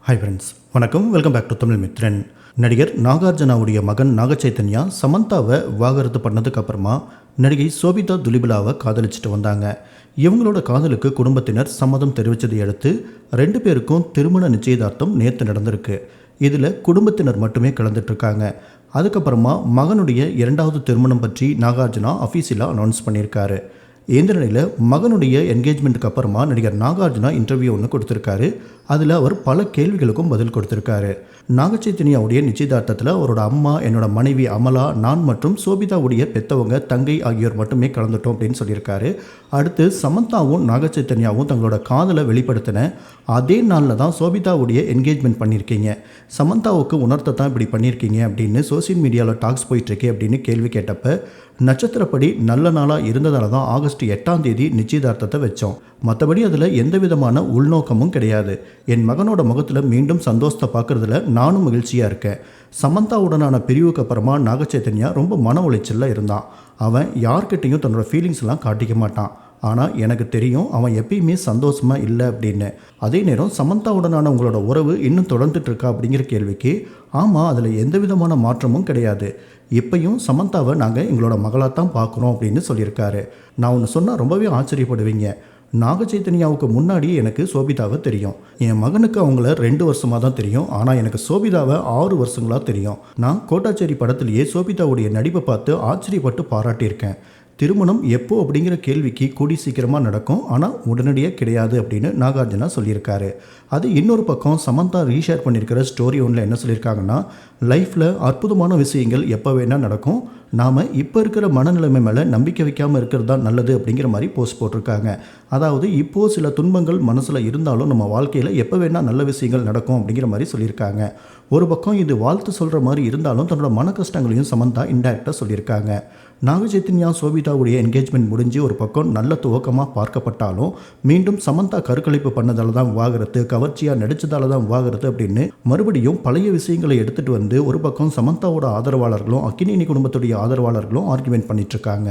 Hi friends, வணக்கம். Welcome back to Tamil Mithran. நடிகர் நாகார்ஜுனாவுடைய மகன் நாகச்சைத்தன்யா சமந்தாவை விவாகரத்து பண்ணதுக்கு அப்புறமா நடிகை சோபிதா துலிபிலாவை காதலிச்சுட்டு வந்தாங்க. இவங்களோட காதலுக்கு குடும்பத்தினர் சம்மதம் தெரிவித்ததை அடுத்து 2 பேருக்கும் திருமண நிச்சயதார்த்தம் நேற்று நடந்திருக்கு. இதில் குடும்பத்தினர் மட்டுமே கலந்துட்டுருக்காங்க. அதுக்கப்புறமா மகனுடைய 2வது திருமணம் பற்றி நாகார்ஜுனா அஃபீஷியலாக அனௌன்ஸ் பண்ணியிருக்காரு. இந்த நிலையில் மகனுடைய என்கேஜ்மெண்ட்டுக்கு அப்புறமா நடிகர் நாகார்ஜுனா இன்டர்வியூ ஒன்று கொடுத்துருக்காரு. அதில் அவர் பல கேள்விகளுக்கும் பதில் கொடுத்துருக்காரு. நாகச்சைத்தன்யாவுடைய நிச்சயதார்த்தத்தில் அவரோட அம்மா, என்னோட மனைவி அமலா, நான் மற்றும் சோபிதாவுடைய பெற்றவங்க தங்கை ஆகியோர் மட்டுமே கலந்துட்டோம் அப்படின்னு சொல்லியிருக்காரு. அடுத்து சமந்தாவும் நாகச்சைத்தன்யாவும் தங்களோட காதலை வெளிப்படுத்தின அதே நாளில் தான் சோபிதாவுடைய என்கேஜ்மெண்ட் பண்ணியிருக்கீங்க. சமந்தாவுக்கு உணர்த்த இப்படி பண்ணியிருக்கீங்க அப்படின்னு சோசியல் மீடியாவில் டாக்ஸ் போயிட்டுருக்கே அப்படின்னு கேள்வி கேட்டப்ப, நட்சத்திரப்படி நல்ல நாளாக இருந்ததால தான் ஆகஸ்ட் 8ஆம் தேதி நிச்சயதார்த்தத்தை வச்சோம். மற்றபடி அதில் எந்த விதமான உள்நோக்கமும் கிடையாது. என் மகனோட முகத்தில் மீண்டும் சந்தோஷத்தை பார்க்குறதுல நானும் மகிழ்ச்சியாக இருக்கேன். சமந்தாவுடனான பிரிவுக்கு அப்புறமா நாகச்சைத்தன்யா ரொம்ப மன உளைச்சலில் இருந்தான். அவன் யார்கிட்டையும் தன்னோட ஃபீலிங்ஸ்லாம் காட்டிக்க மாட்டான். ஆனால் எனக்கு தெரியும் அவன் எப்பயுமே சந்தோஷமாக இல்லை அப்படின்னு. அதே நேரம் சமந்தாவுடனான உங்களோட உறவு இன்னும் தொடர்ந்துட்டு இருக்கா அப்படிங்கிற கேள்விக்கு, ஆமாம், அதில் எந்த விதமான மாற்றமும் கிடையாது. இப்பையும் சமந்தாவை நாங்கள் எங்களோட மகளாக தான் பார்க்குறோம் அப்படின்னு சொல்லியிருக்காரு. நான் ஒன்று சொன்னால் ரொம்பவே ஆச்சரியப்படுவீங்க. நாகச்சைத்தன்யாவுக்கு முன்னாடி எனக்கு சோபிதாவை தெரியும். என் மகனுக்கு அவங்கள 2 வருஷமாக தான் தெரியும். ஆனால் எனக்கு சோபிதாவை 6 வருஷங்களாக தெரியும். நான் கோட்டாச்சேரி படத்திலேயே சோபிதாவுடைய நடிப்பை பார்த்து ஆச்சரியப்பட்டு பாராட்டியிருக்கேன். திருமணம் எப்போ அப்படிங்கிற கேள்விக்கு கூடி சீக்கிரமாக நடக்கும், ஆனால் உடனடியாக கிடையாது அப்படின்னு நாகார்ஜுனா சொல்லியிருக்காரு. அது இன்னொரு பக்கம் சமந்தா ரீஷேர் பண்ணியிருக்கிற ஸ்டோரி ஒன்றில் என்ன சொல்லியிருக்காங்கன்னா, லைஃப்பில் அற்புதமான விஷயங்கள் எப்போ வேணால் நடக்கும், நாம் இப்போ இருக்கிற மனநிலைமை மேலே நம்பிக்கை வைக்காமல் இருக்கிறது தான் நல்லது அப்படிங்கிற மாதிரி போஸ்ட் போட்டிருக்காங்க. அதாவது இப்போது சில துன்பங்கள் மனசில் இருந்தாலும் நம்ம வாழ்க்கையில் எப்போ வேணால் நல்ல விஷயங்கள் நடக்கும் அப்படிங்கிற மாதிரி சொல்லியிருக்காங்க. ஒரு பக்கம் இது வாழ்த்து சொல்கிற மாதிரி இருந்தாலும் தன்னோட மன கஷ்டங்களையும் சமந்தா இன்டைரக்டாக சொல்லியிருக்காங்க. நாகச்சைத்தன்யா சோபிதாவுடைய என்கேஜ்மெண்ட் முடிஞ்சு ஒரு பக்கம் நல்ல துவக்கமாக பார்க்கப்பட்டாலும் மீண்டும் சமந்தா கருக்கலைப்பு பண்ணதால தான் விவாகரத்து, கவர்ச்சியாக நடித்ததால தான் விவாகரத்து அப்படின்னு மறுபடியும் பழைய விஷயங்களை எடுத்துகிட்டு வந்து ஒரு பக்கம் சமந்தாவோட ஆதரவாளர்களும் அக்கினேனி குடும்பத்துடைய ஆதரவாளர்களும் ஆர்குமெண்ட் பண்ணிட்டு இருக்காங்க.